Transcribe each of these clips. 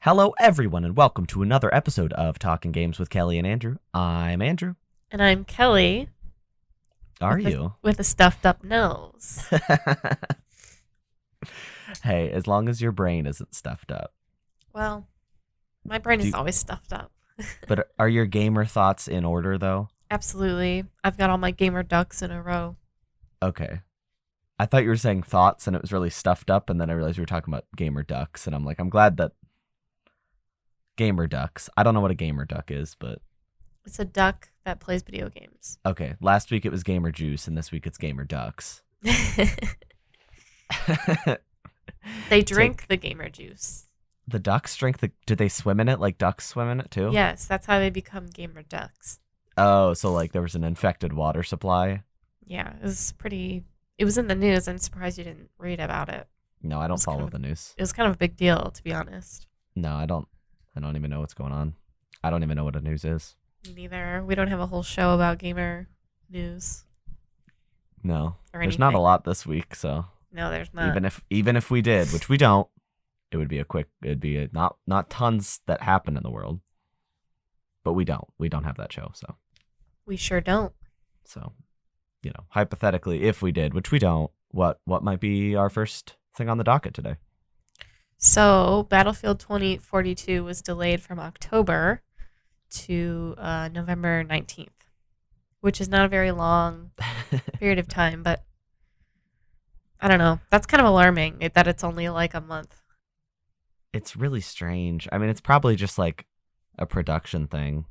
Hello, everyone, and welcome to another episode of Talking Games with Kellie and Andrew. I'm Andrew. And I'm Kelly. Are you? With a stuffed up nose. Hey, as long as your brain isn't stuffed up. Well, my brain is always stuffed up. But are your gamer thoughts in order, though? Absolutely. I've got all my gamer ducks in a row. Okay. I thought you were saying thoughts, and it was really stuffed up, and then I realized you were talking about gamer ducks, and I'm like, I'm glad that gamer ducks. I don't know what a gamer duck is, but It's a duck that plays video games. okay. Last week it was gamer juice, and this week it's gamer ducks. They drink the gamer juice. The ducks drink the... Do they swim in it like ducks swim in it, too? Yes, that's how they become gamer ducks. Oh, so like there was an infected water supply? Yeah, it was in the news. I'm surprised you didn't read about it. No, I don't follow the news. It was kind of a big deal, to be honest. No, I don't even know what's going on. I don't even know what a news is. Me neither. We don't have a whole show about gamer news. No. Or There's not a anything. lot this week, so No, there's not. even if we did, which we don't, it'd be not tons that happen in the world. But we don't have that show, so. We sure don't. So, hypothetically, if we did, which we don't, what might be our first thing on the docket today? So, Battlefield 2042 was delayed from October to November 19th, which is not a very long period of time, but I don't know. That's kind of alarming that it's only like a month. It's really strange. I mean, it's probably just like a production thing.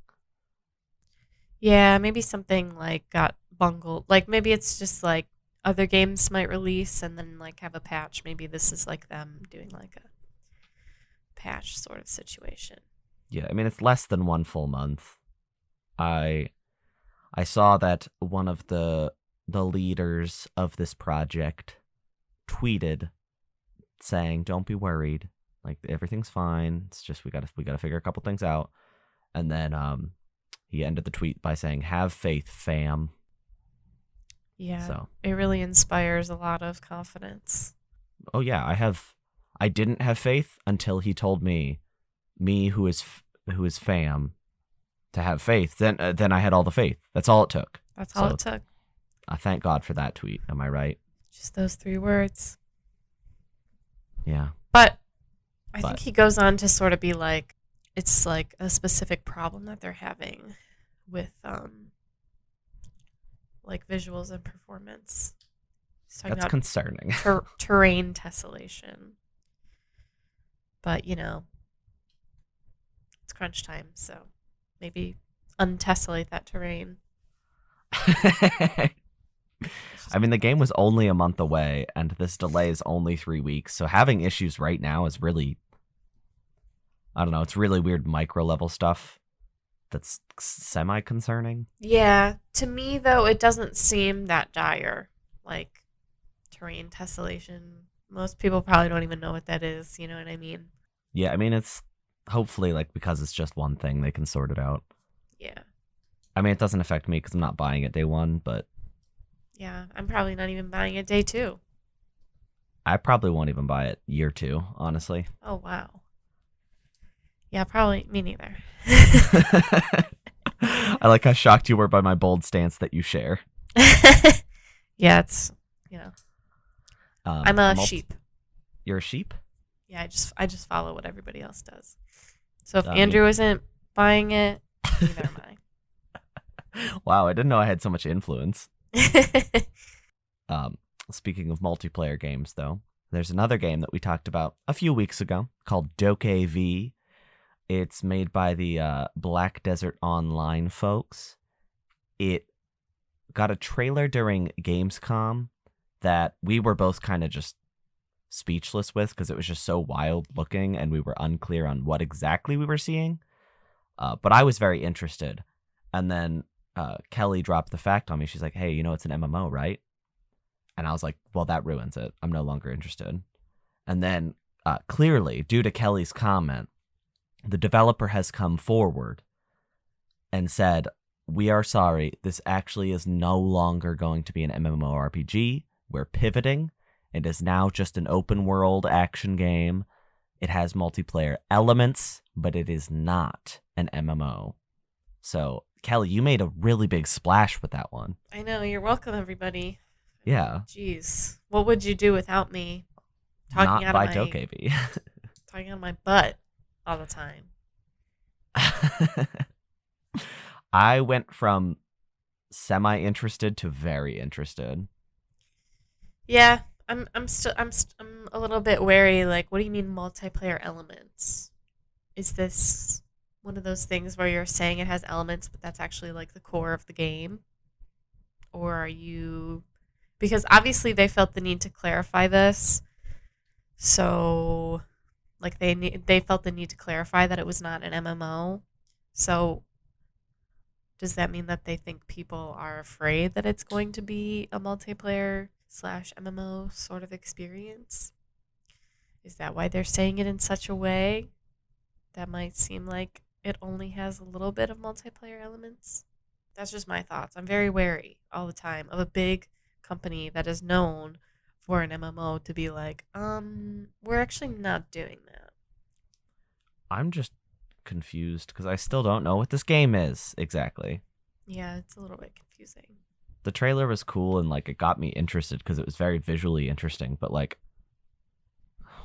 Yeah, maybe something like got bungled. Like maybe it's just like other games might release and then like have a patch. Maybe this is like them doing like a patch sort of situation. Yeah, I mean, it's less than one full month. I saw that one of the leaders of this project tweeted saying, "Don't be worried. Like everything's fine. It's just we got to figure a couple things out." And then he ended the tweet by saying, "Have faith, fam." Yeah. So, it really inspires a lot of confidence. oh yeah, I didn't have faith until he told me who is fam, to have faith. Then I had all the faith. That's all it took. That's all it took. I thank God for that tweet. Am I right? Just those 3 words. Yeah. But I think he goes on to sort of be like, it's like a specific problem that they're having with like visuals and performance. He's talking That's about concerning. terrain tessellation. But, it's crunch time, so maybe untessellate that terrain. I mean, the game was only a month away, and this delay is only 3 weeks, so having issues right now is really... I don't know, it's really weird micro-level stuff that's semi-concerning. Yeah, to me, though, it doesn't seem that dire. Like, terrain tessellation. Most people probably don't even know what that is, you know what I mean? Yeah, I mean, it's hopefully, like, because it's just one thing, they can sort it out. Yeah. I mean, it doesn't affect me because I'm not buying it day one, but... Yeah, I'm probably not even buying it day 2. I probably won't even buy it year 2, honestly. Oh, wow. Yeah, probably me neither. I like how shocked you were by my bold stance that you share. Yeah, it's, I'm a sheep. You're a sheep? Yeah, I just follow what everybody else does. So if Andrew isn't buying it, neither am I. Wow, I didn't know I had so much influence. Speaking of multiplayer games, though, there's another game that we talked about a few weeks ago called Doke V. It's made by the Black Desert Online folks. It got a trailer during Gamescom that we were both kind of just speechless with because it was just so wild looking and we were unclear on what exactly we were seeing. But I was very interested. And then Kelly dropped the fact on me. She's like, "Hey, it's an MMO, right?" And I was like, well, that ruins it. I'm no longer interested. And then clearly, due to Kelly's comment, the developer has come forward and said, "We are sorry, this actually is no longer going to be an MMORPG. We're pivoting. It is now just an open world action game It has multiplayer elements, but it is not an MMO. So, Kelly, you made a really big splash with that one. I know. You're welcome, everybody. Yeah. Jeez. What would you do without me talking Not out by of my Dokev. talking out of my butt all the time? I went from semi-interested to very interested. Yeah, I'm a little bit wary. Like, what do you mean multiplayer elements? Is this one of those things where you're saying it has elements, but that's actually like the core of the game? Or are you, because obviously they felt the need to clarify this. So like they felt the need to clarify that it was not an MMO. So does that mean that they think people are afraid that it's going to be a multiplayer slash MMO sort of experience? Is that why they're saying it in such a way that might seem like it only has a little bit of multiplayer elements? That's just my thoughts. I'm very wary all the time of a big company that is known for an MMO to be like, we're actually not doing that. I'm just confused because I still don't know what this game is exactly. Yeah, it's a little bit confusing. The trailer was cool and like it got me interested because it was very visually interesting, but like,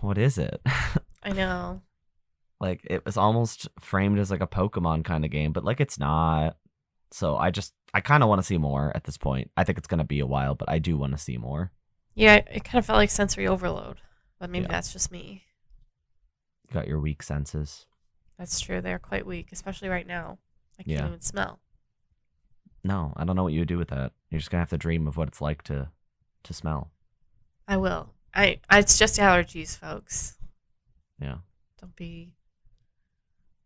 what is it? I know. Like it was almost framed as like a Pokemon kind of game, but like it's not. So I kind of want to see more at this point. I think it's going to be a while, but I do want to see more. Yeah, it kind of felt like sensory overload, but maybe Yeah. that's just me. You got your weak senses. That's true. They're quite weak, especially right now. I can't Yeah. even smell. No, I don't know what you would do with that. You're just gonna have to dream of what it's like to smell. I will. It's just allergies, folks. Yeah. Don't be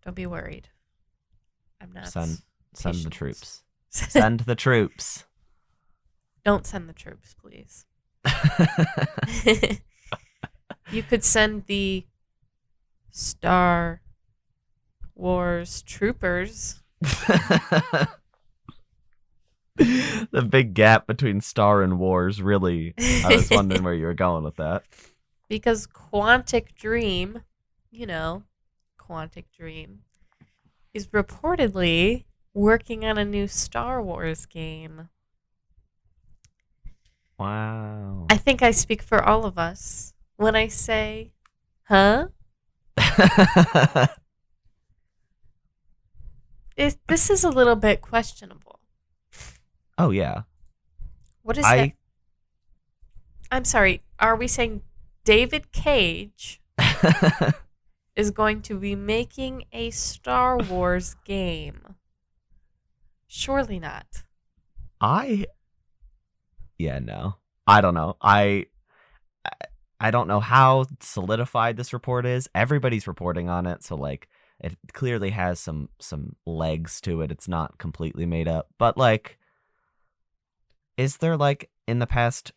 worried. I'm not. Send the patient. troops. Send the troops. Don't send the troops, please. You could send the Star Wars troopers. The big gap between Star and Wars, really. I was wondering where you were going with that. Because Quantic Dream, Quantic Dream, is reportedly working on a new Star Wars game. Wow. I think I speak for all of us when I say, huh? This is a little bit questionable. Oh, yeah. What is that? I'm sorry. Are we saying David Cage is going to be making a Star Wars game? Surely not. Yeah, no. I don't know. I don't know how solidified this report is. Everybody's reporting on it, so like it clearly has some legs to it. It's not completely made up. But like, is there like in the past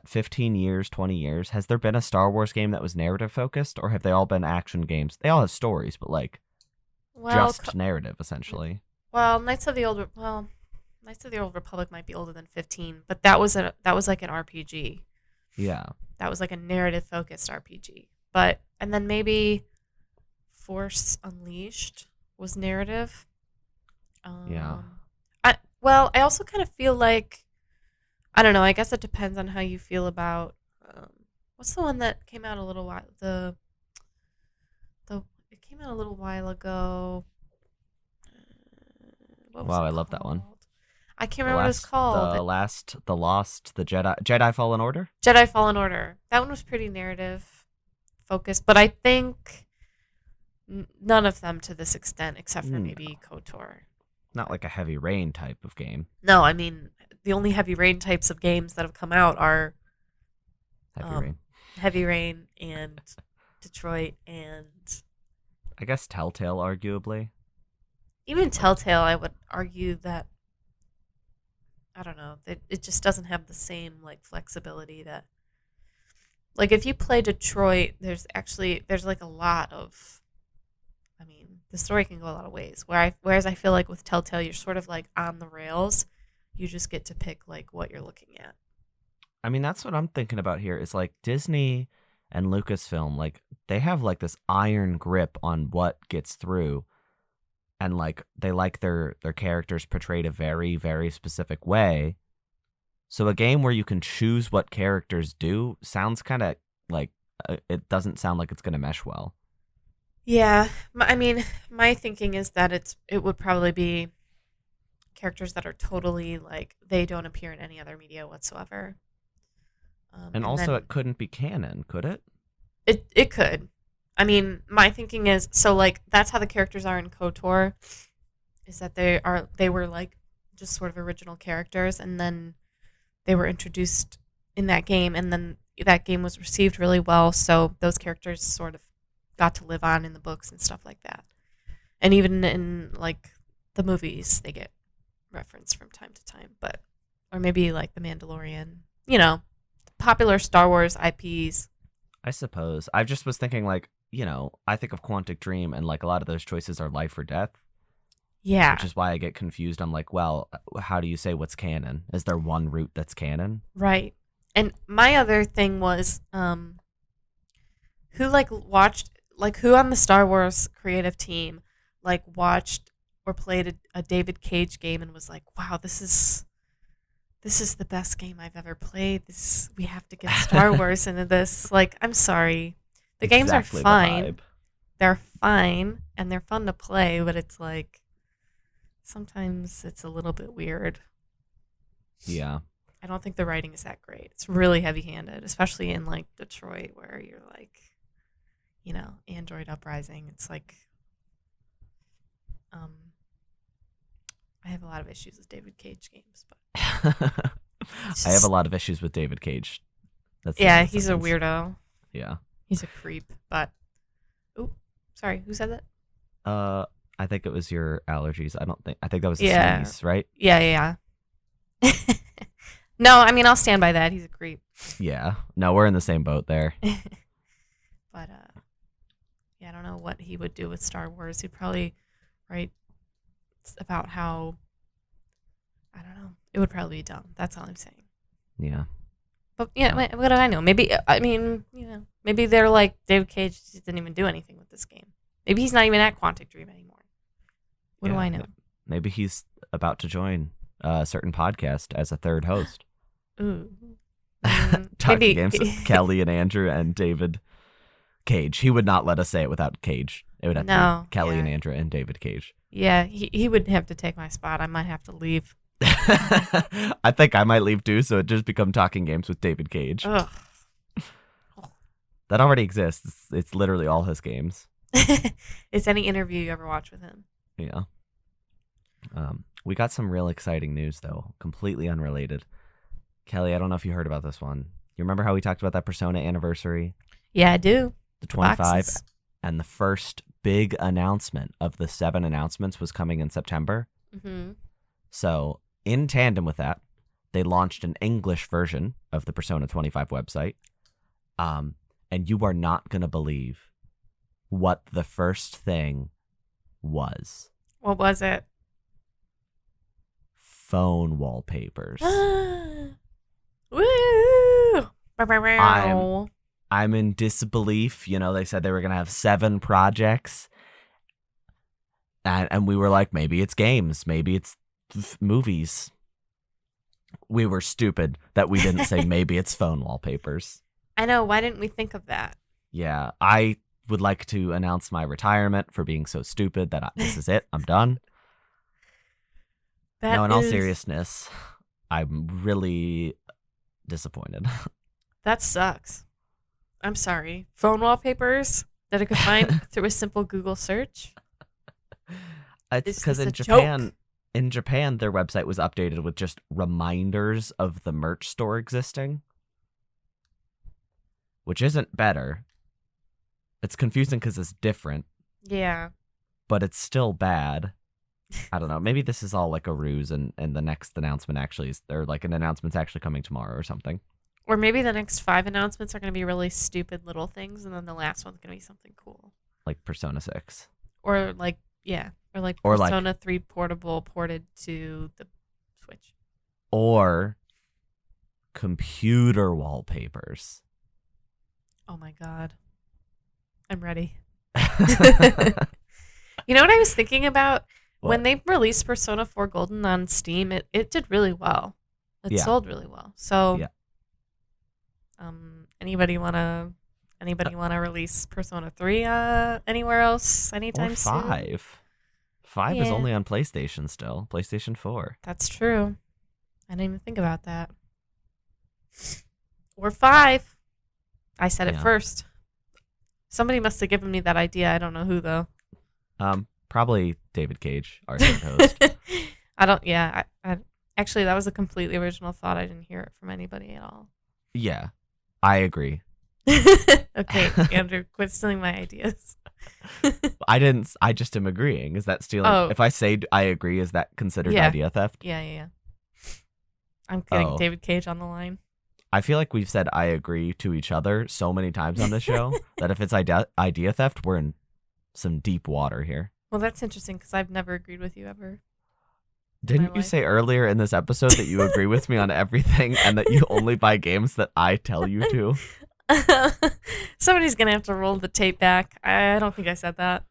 15 years, 20 years, has there been a Star Wars game that was narrative focused, or have they all been action games? They all have stories, but like just narrative essentially. Well, Knights of the Old Republic might be older than 15, but that was like an RPG. Yeah. That was like a narrative focused RPG. But and then maybe Force Unleashed was narrative. Yeah. I also kind of feel like, I don't know, I guess it depends on how you feel about what's the one that came out a little while it came out a little while ago. Wow, I love that one. I can't remember what it's called. The Jedi Fallen Order? Jedi Fallen Order. That one was pretty narrative focused, but I think none of them to this extent, except for maybe KOTOR. Not like a Heavy Rain type of game. No, I mean, the only Heavy Rain types of games that have come out are Heavy Rain and Detroit and... I guess Telltale, arguably. Even Telltale, I would argue that, I don't know, it just doesn't have the same like flexibility that, like if you play Detroit, there's like a lot of, I mean, the story can go a lot of ways. Whereas I feel like with Telltale, you're sort of like on the rails. You just get to pick like what you're looking at. I mean, that's what I'm thinking about here is like Disney and Lucasfilm, like they have like this iron grip on what gets through, and like they like their characters portrayed a very, very specific way. So a game where you can choose what characters do sounds kind of like it doesn't sound like it's going to mesh well. Yeah, I mean, my thinking is that it would probably be characters that are totally like they don't appear in any other media whatsoever. And And also, then it couldn't be canon, could it? it could. I mean, my thinking is so like that's how the characters are in KOTOR, is that they were like just sort of original characters, and then they were introduced in that game, and then that game was received really well, so those characters sort of got to live on in the books and stuff like that. And even in like the movies, they get referenced from time to time, but or maybe like the Mandalorian, popular Star Wars IPs. I suppose. I just was thinking, like, I think of Quantic Dream, and like a lot of those choices are life or death. Yeah. Which is why I get confused. I'm like, well, how do you say what's canon? Is there one route that's canon? Right. And my other thing was, who like watched, like who on the Star Wars creative team like watched or played a David Cage game and was like, wow, this is the best game I've ever played. We have to get Star Wars into this. Like, I'm sorry. The games are Exactly the fine. vibe. They're fine and they're fun to play, but it's like sometimes it's a little bit weird. Yeah. I don't think the writing is that great. It's really heavy-handed, especially in like Detroit where you're like, Android Uprising. It's like I have a lot of issues with David Cage games, but I have a lot of issues with David Cage. That's he's a weirdo. Yeah. He's a creep, but sorry, who said that? I think it was your allergies. I think that was a sneeze, right? Yeah. No, I mean I'll stand by that. He's a creep. Yeah. No, we're in the same boat there. But I don't know what he would do with Star Wars. He'd probably write about how, I don't know. It would probably be dumb. That's all I'm saying. Yeah. But what do I know? Maybe maybe they're like David Cage didn't even do anything with this game. Maybe he's not even at Quantic Dream anymore. What do I know? Maybe he's about to join a certain podcast as a third host. Ooh. Talking games with Kellie and Andrew and David Cage. He would not let us say it without Cage. It would have to be Kellie and Andrew and David Cage. Yeah, he would have to take my spot. I might have to leave. I think I might leave too, so it just become Talking Games with David Cage. Ugh. That already exists. It's literally all his games. It's any interview you ever watch with him. Yeah. We got some real exciting news, though. Completely unrelated. Kelly, I don't know if you heard about this one. You remember how we talked about that Persona anniversary? Yeah, I do. The 25. And the first big announcement of the 7 announcements was coming in September. Mm-hmm. So, in tandem with that, they launched an English version of the Persona 25 website. And you are not going to believe what the first thing was. What was it? Phone wallpapers. Woo! I'm in disbelief. They said they were going to have 7 projects. And we were like, maybe it's games. Maybe it's movies. We were stupid that we didn't say maybe it's phone wallpapers. I know. Why didn't we think of that? Yeah. I would like to announce my retirement for being so stupid that this is it. I'm done. In all seriousness, I'm really disappointed. That sucks. I'm sorry. Phone wallpapers that I could find through a simple Google search? It's because in Japan, their website was updated with just reminders of the merch store existing, which isn't better. It's confusing because it's different. Yeah. But it's still bad. I don't know. Maybe this is all like a ruse, and the next announcement an announcement's actually coming tomorrow or something. Or maybe the next 5 announcements are going to be really stupid little things, and then the last one's going to be something cool. Like Persona 6. Or Persona 3 Portable ported to the Switch. Or computer wallpapers. Oh my god. I'm ready. You know what I was thinking about? When What? they released Persona 4 Golden on Steam, it did really well. It Yeah. sold really well. So, Yeah. anybody wanna release Persona 3 anywhere else Or anytime soon? 5. 5 is Yeah. only on PlayStation still. PlayStation 4. That's true. I didn't even think about that. Or 5. I said it Yeah. first. Somebody must have given me that idea. I don't know who though. Probably David Cage, our third host. I don't. Yeah. I actually, that was a completely original thought. I didn't hear it from anybody at all. Yeah, I agree. Okay, Andrew, quit stealing my ideas. I didn't. I just am agreeing. Is that stealing? Oh. If I say I agree, is that considered Yeah. idea theft? Yeah. I'm getting Oh. David Cage on the line. I feel like we've said I agree to each other so many times on this show that if it's idea theft, we're in some deep water here. Well, that's interesting because I've never agreed with you ever. Didn't you say earlier in this episode that you agree with me on everything and that you only buy games that I tell you to? Somebody's gonna have to roll the tape back. I don't think I said that.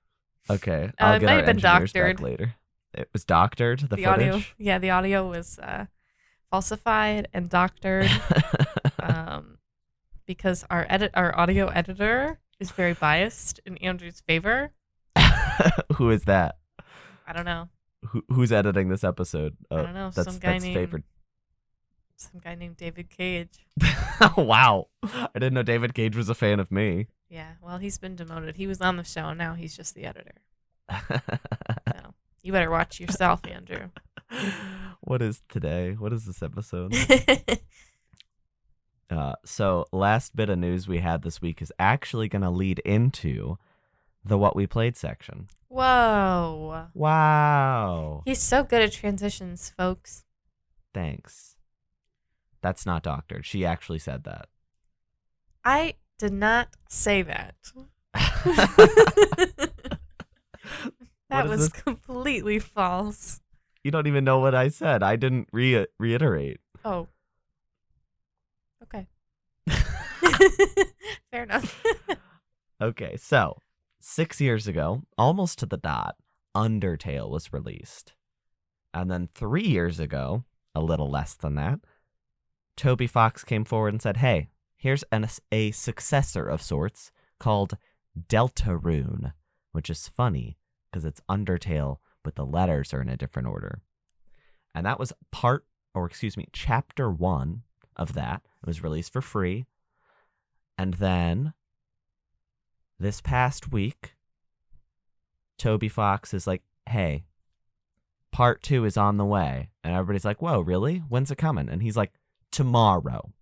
Okay, I'll It get might our have been engineers doctored. back later. It was doctored, the footage? Audio. Yeah, the audio was falsified and doctored because our audio editor is very biased in Andrew's favor. Who is that? I don't know. Who's editing this episode? I don't know. That's favored. Some guy named David Cage. Wow. I didn't know David Cage was a fan of me. Yeah, well, he's been demoted. He was on the show, and now he's just the editor. So you better watch yourself, Andrew. What is today? What is this episode? So last bit of news we had this week is actually going to lead into the What We Played section. Whoa. Wow. He's so good at transitions, folks. Thanks. That's not doctored. She actually said that. I did not say that. That was completely false. You don't even know what I said. I didn't reiterate. Oh. Okay. Fair enough. Okay, so 6 years ago, almost to the dot, Undertale was released. And then 3 years ago, a little less than that, Toby Fox came forward and said, hey, here's a successor of sorts called Deltarune, which is funny because it's Undertale, but the letters are in a different order. And that was chapter 1 of that. It was released for free. And then this past week, Toby Fox is like, hey, part 2 is on the way. And everybody's like, whoa, really? When's it coming? And he's like, tomorrow.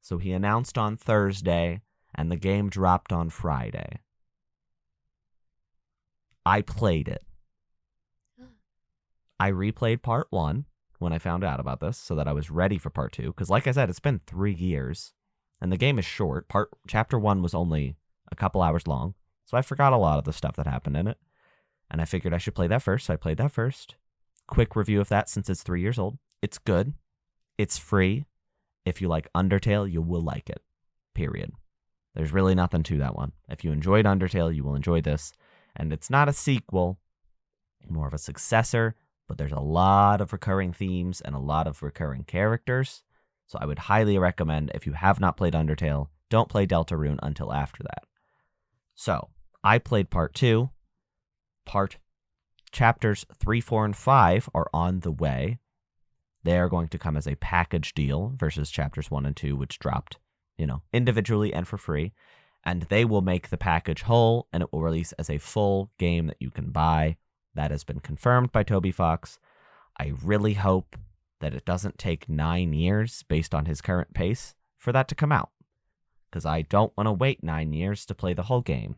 So he announced on Thursday, and the game dropped on Friday. I played it. I replayed part 1 when I found out about this so that I was ready for part 2. Because like I said, it's been 3 years, and the game is short. Chapter 1 was only a couple hours long, so I forgot a lot of the stuff that happened in it. And I figured I should play that first, so I played that first. Quick review of that since it's 3 years old. It's good. It's free. If you like Undertale, you will like it. Period. There's really nothing to that one. If you enjoyed Undertale, you will enjoy this. And it's not a sequel, more of a successor, but there's a lot of recurring themes and a lot of recurring characters. So I would highly recommend, if you have not played Undertale, don't play Deltarune until after that. So I played part 2. Chapters 3, 4, and 5 are on the way. They are going to come as a package deal versus chapters 1 and 2, which dropped, individually and for free. And they will make the package whole, and it will release as a full game that you can buy. That has been confirmed by Toby Fox. I really hope that it doesn't take 9 years, based on his current pace, for that to come out. Because I don't want to wait 9 years to play the whole game.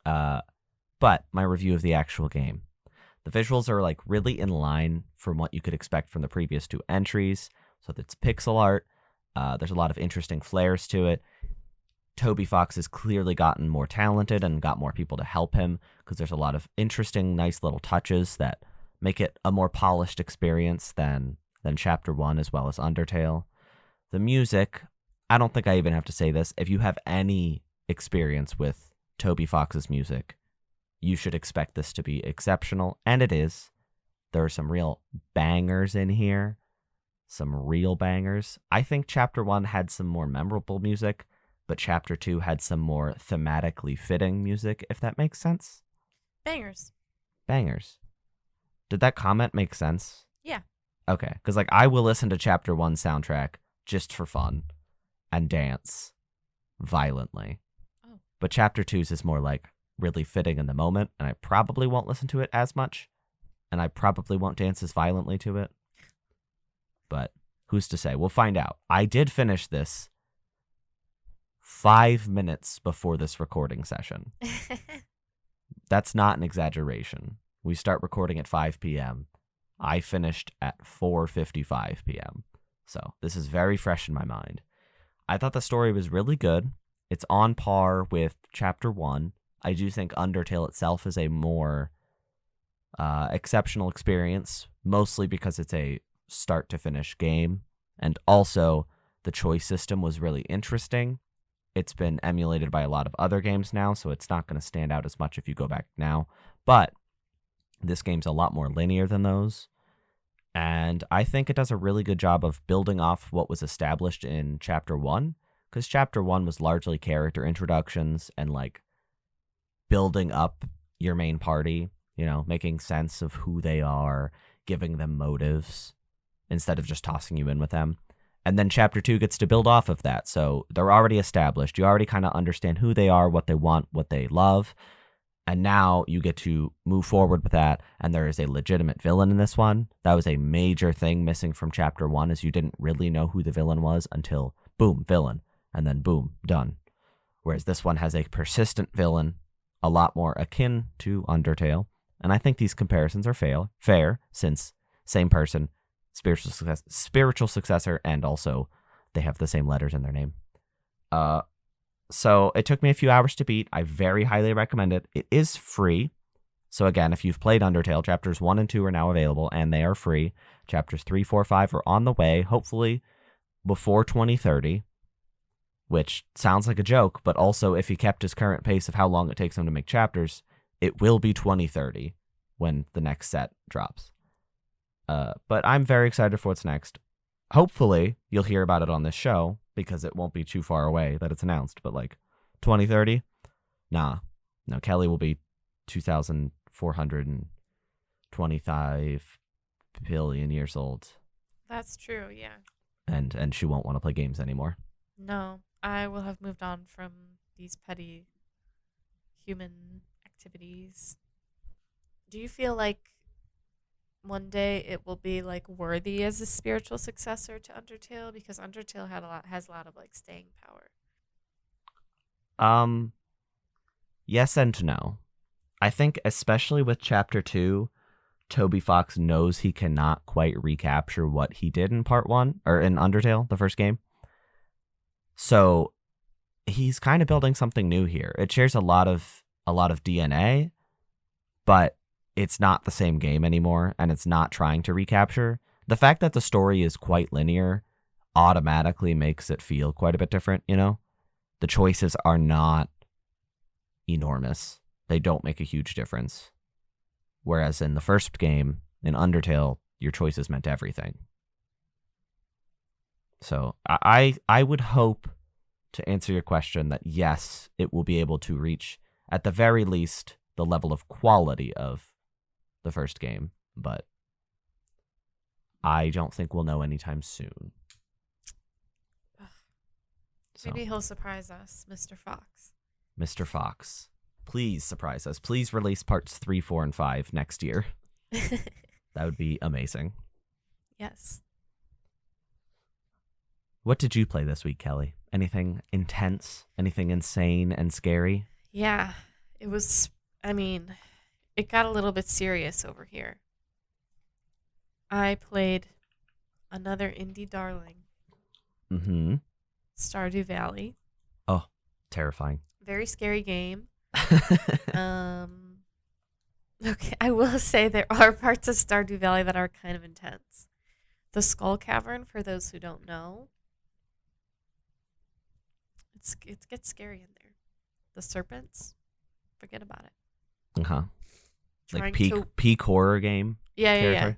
But my review of the actual game. The visuals are really in line from what you could expect from the previous 2 entries. So it's pixel art. There's a lot of interesting flares to it. Toby Fox has clearly gotten more talented and got more people to help him because there's a lot of interesting, nice little touches that make it a more polished experience than Chapter 1 as well as Undertale. The music, I don't think I even have to say this. If you have any experience with Toby Fox's music, you should expect this to be exceptional, and it is. There are some real bangers in here, some real bangers. I think Chapter 1 had some more memorable music, but Chapter 2 had some more thematically fitting music, if that makes sense. Bangers. Bangers. Did that comment make sense? Yeah. Okay, because like I will listen to Chapter 1 soundtrack just for fun and dance violently. Oh. But Chapter 2's is more like really fitting in the moment, and I probably won't listen to it as much, and I probably won't dance as violently to it. But who's to say? We'll find out. I did finish this 5 minutes before this recording session. That's not an exaggeration. We start recording at 5 p.m. I finished at 4:55 p.m. So this is very fresh in my mind. I thought the story was really good. It's on par with Chapter 1. I do think Undertale itself is a more exceptional experience, mostly because it's a start-to-finish game. And also, the choice system was really interesting. It's been emulated by a lot of other games now, so it's not going to stand out as much if you go back now. But this game's a lot more linear than those. And I think it does a really good job of building off what was established in Chapter 1, because Chapter 1 was largely character introductions and like building up your main party, you know, making sense of who they are, giving them motives instead of just tossing you in with them. And then Chapter 2 gets to build off of that. So they're already established. You already kind of understand who they are, what they want, what they love. And now you get to move forward with that. And there is a legitimate villain in this one. That was a major thing missing from Chapter 1, is you didn't really know who the villain was until, boom, villain. And then, boom, done. Whereas this one has a persistent villain, a lot more akin to Undertale. And I think these comparisons are fair, since same person, spiritual successor, and also they have the same letters in their name. So it took me a few hours to beat. I very highly recommend it. It is free. So again, if you've played Undertale, Chapters 1 and 2 are now available, and they are free. Chapters 3, 4, 5 are on the way, hopefully before 2030, which sounds like a joke, but also if he kept his current pace of how long it takes him to make chapters, it will be 2030 when the next set drops. But I'm very excited for what's next. Hopefully, you'll hear about it on this show, because it won't be too far away that it's announced. But like 2030? Nah. No, Kelly will be 2,425 billion years old. That's true, yeah. And she won't want to play games anymore. No, I will have moved on from these petty human activities. Do you feel like one day it will be like worthy as a spiritual successor to Undertale? Because Undertale has a lot of like staying power. Yes and no. I think especially with Chapter 2, Toby Fox knows he cannot quite recapture what he did in Part 1, or in Undertale, the first game. So he's kind of building something new here. It shares a lot of DNA, but it's not the same game anymore, and it's not trying to recapture. The fact that the story is quite linear automatically makes it feel quite a bit different, you know? The choices are not enormous. They don't make a huge difference. Whereas in the first game, in Undertale, your choices meant everything. So I would hope, to answer your question, that yes, it will be able to reach, at the very least, the level of quality of the first game, but I don't think we'll know anytime soon. Maybe he'll surprise us, Mr. Fox. Mr. Fox, please surprise us. Please release parts 3, 4, and 5 next year. That would be amazing. Yes. What did you play this week, Kelly? Anything intense? Anything insane and scary? Yeah, it was, it got a little bit serious over here. I played another indie darling. Mm-hmm. Stardew Valley. Oh, terrifying. Very scary game. Okay, I will say there are parts of Stardew Valley that are kind of intense. The Skull Cavern, for those who don't know, it gets scary in there. The serpents, forget about it. Uh-huh. Like Trying peak horror game yeah, territory.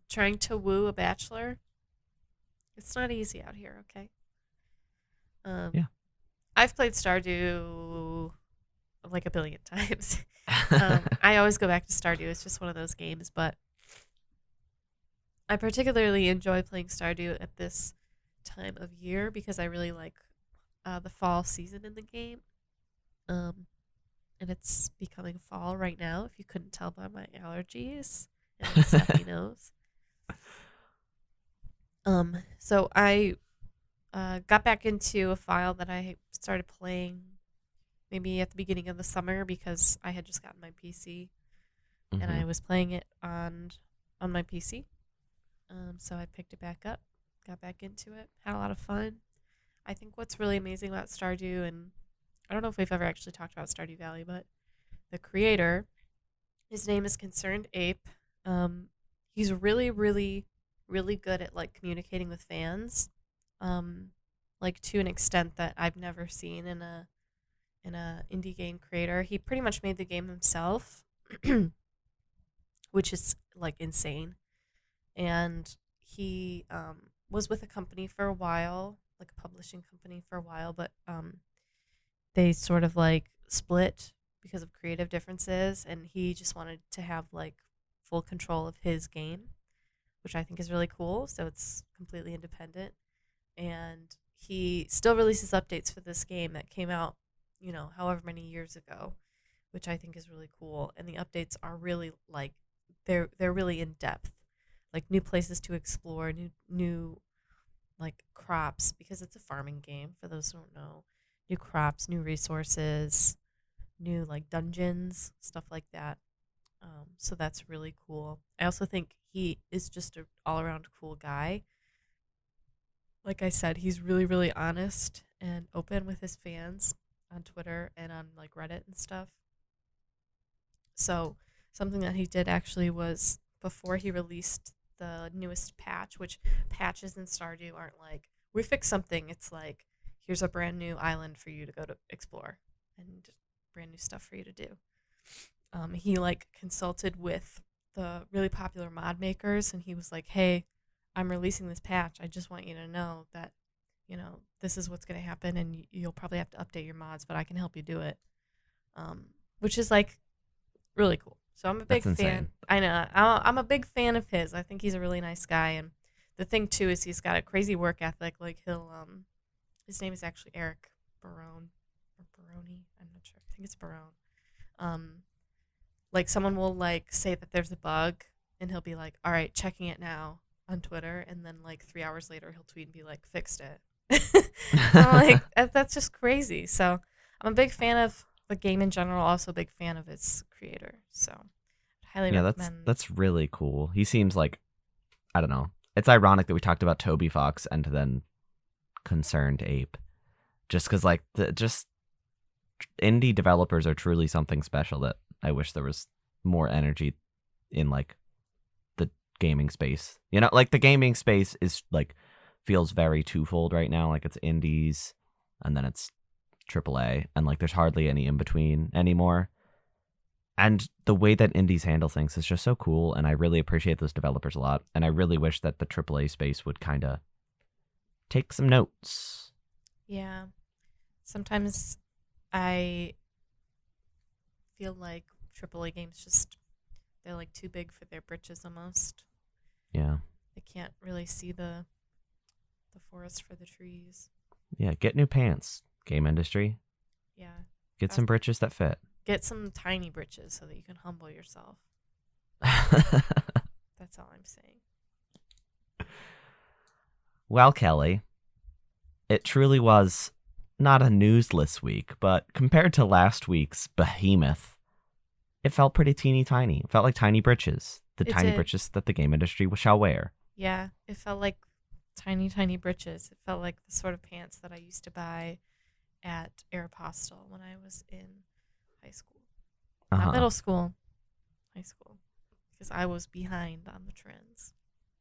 trying to woo a bachelor. It's not easy out here. Okay. Yeah. I've played Stardew like a billion times. I always go back to Stardew. It's just one of those games, but I particularly enjoy playing Stardew at this time of year because I really like the fall season in the game. And it's becoming fall right now, if you couldn't tell by my allergies and my stuffy nose. So I got back into a file that I started playing maybe at the beginning of the summer because I had just gotten my PC and I was playing it on my PC. So I picked it back up, got back into it, had a lot of fun. I think what's really amazing about Stardew, and I don't know if we've ever actually talked about Stardew Valley, but the creator, his name is Concerned Ape. He's really, really, really good at like communicating with fans, like to an extent that I've never seen in a indie game creator. He pretty much made the game himself, which is like insane. And he was with a company for a while, like a publishing company for a while, but they sort of like split because of creative differences, and he just wanted to have like full control of his game, which I think is really cool. So it's completely independent, and he still releases updates for this game that came out, however many years ago, which I think is really cool. And the updates are really like they're really in depth, like new places to explore, new like crops, because it's a farming game for those who don't know. New crops, new resources, new like dungeons, stuff like that. So that's really cool. I also think he is just an all-around cool guy. Like I said, he's really, really honest and open with his fans on Twitter and on like Reddit and stuff. So something that he did actually was before he released the newest patch, which patches in Stardew aren't like we fix something. It's like here's a brand new island for you to go to explore and brand new stuff for you to do. He like consulted with the really popular mod makers, and he was like, "Hey, I'm releasing this patch. I just want you to know that, this is what's going to happen, and you'll probably have to update your mods, but I can help you do it." Which is like really cool. So I'm a big fan. I know. I'm a big fan of his. I think he's a really nice guy, and the thing too is he's got a crazy work ethic. Like his name is actually Eric Barone or Baroni. I'm not sure. I think it's Barone. Like someone will like say that there's a bug, and he'll be like, "All right, checking it now" on Twitter, and then like 3 hours later he'll tweet and be like, "Fixed it." I'm like, that's just crazy. So I'm a big fan of the game in general. Also a big fan of its creator. So I'd highly recommend. That's really cool. He seems like, I don't know. It's ironic that we talked about Toby Fox and then Concerned Ape, just because like just indie developers are truly something special that I wish there was more energy in like the gaming space. Like the gaming space is like feels very twofold right now. Like it's indies and then it's AAA, and like there's hardly any in between anymore. And the way that indies handle things is just so cool, and I really appreciate those developers a lot. And I really wish that the AAA space would kind of take some notes. Yeah. Sometimes I feel like AAA games they're like too big for their britches almost. Yeah. They can't really see the forest for the trees. Yeah, get new pants, game industry. Yeah. Get some britches that fit. Get some tiny britches so that you can humble yourself. That's all I'm saying. Well, Kelly, it truly was not a newsless week, but compared to last week's behemoth, it felt pretty teeny tiny. It felt like tiny britches. The tiny britches that the game industry shall wear. Yeah, it felt like tiny, tiny britches. It felt like the sort of pants that I used to buy at Aeropostale when I was in high school. Not middle school, high school. Because I was behind on the trends.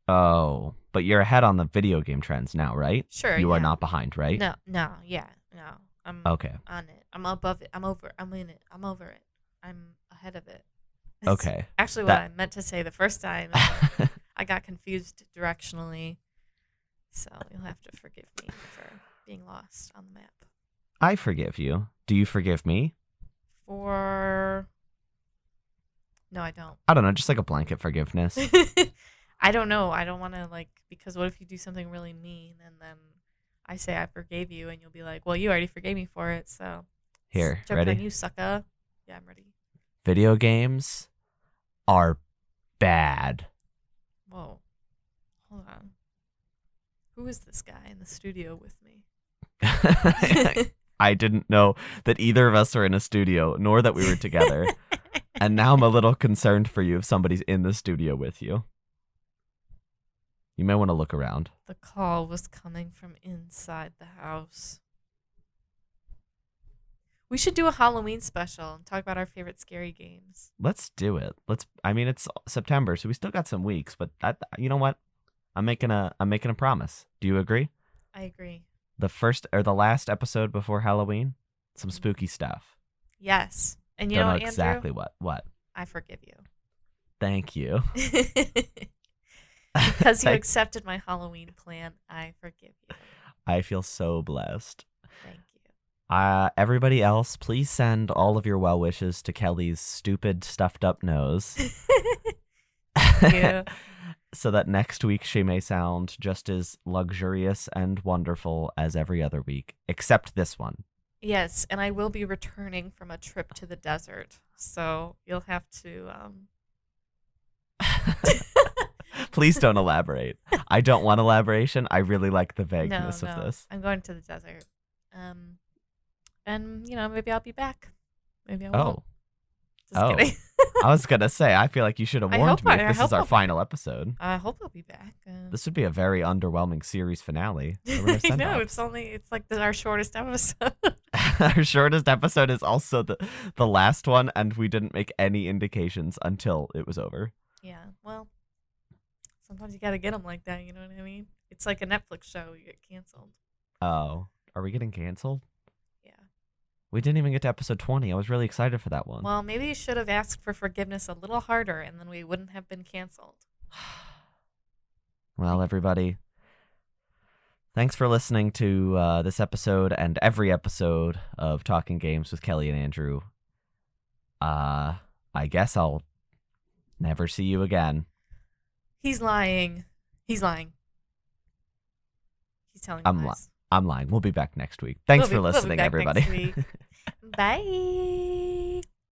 Oh, but you're ahead on the video game trends now, right? Sure, You are not behind, right? No. I'm Okay. on it. I'm above it. I'm over. I'm in it. I'm over it. I'm ahead of it. It's Okay. actually what I meant to say the first time. I got confused directionally, so you'll have to forgive me for being lost on the map. I forgive you. Do you forgive me? No, I don't. I don't know, just like a blanket forgiveness. I don't know. I don't want to because what if you do something really mean and then I say I forgave you and you'll be like, well, you already forgave me for it, so Here, joke ready? on you, sucker. Yeah, I'm ready. Video games are bad. Whoa, hold on. Who is this guy in the studio with me? I didn't know that either of us were in a studio, nor that we were together. And now I'm a little concerned for you if somebody's in the studio with you. You may want to look around. The call was coming from inside the house. We should do a Halloween special and talk about our favorite scary games. Let's do it. It's September, so we still got some weeks, but you know what? I'm making a promise. Do you agree? I agree. The first or the last episode before Halloween, some spooky stuff. Yes. And you Don't know know what, exactly Andrew? what. I forgive you. Thank you. Because you accepted my Halloween plan, I forgive you. I feel so blessed. Thank you. Everybody else, please send all of your well wishes to Kelly's stupid stuffed up nose. Yeah. So that next week she may sound just as luxurious and wonderful as every other week, except this one. Yes, and I will be returning from a trip to the desert, so you'll have to. Please don't elaborate. I don't want elaboration. I really like the vagueness of this. I'm going to the desert, and maybe I'll be back. Maybe I won't. Just kidding. I was gonna say, I feel like you should have warned me if this is our final episode. I hope I'll be back. This would be a very underwhelming series finale. I know, it's like our shortest episode. Our shortest episode is also the last one, and we didn't make any indications until it was over. Yeah, well, sometimes you gotta get them like that, you know what I mean? It's like a Netflix show, you get canceled. Oh, are we getting canceled? Yeah. We didn't even get to episode 20. I was really excited for that one. Well, maybe you should have asked for forgiveness a little harder, and then we wouldn't have been canceled. Well, everybody, thanks for listening to this episode and every episode of Talking Games with Kellie and Andrew. I guess I'll never see you again. He's lying. He's lying. He's telling lies. I'm lying. We'll be back next week. Thanks for listening, everybody. Bye.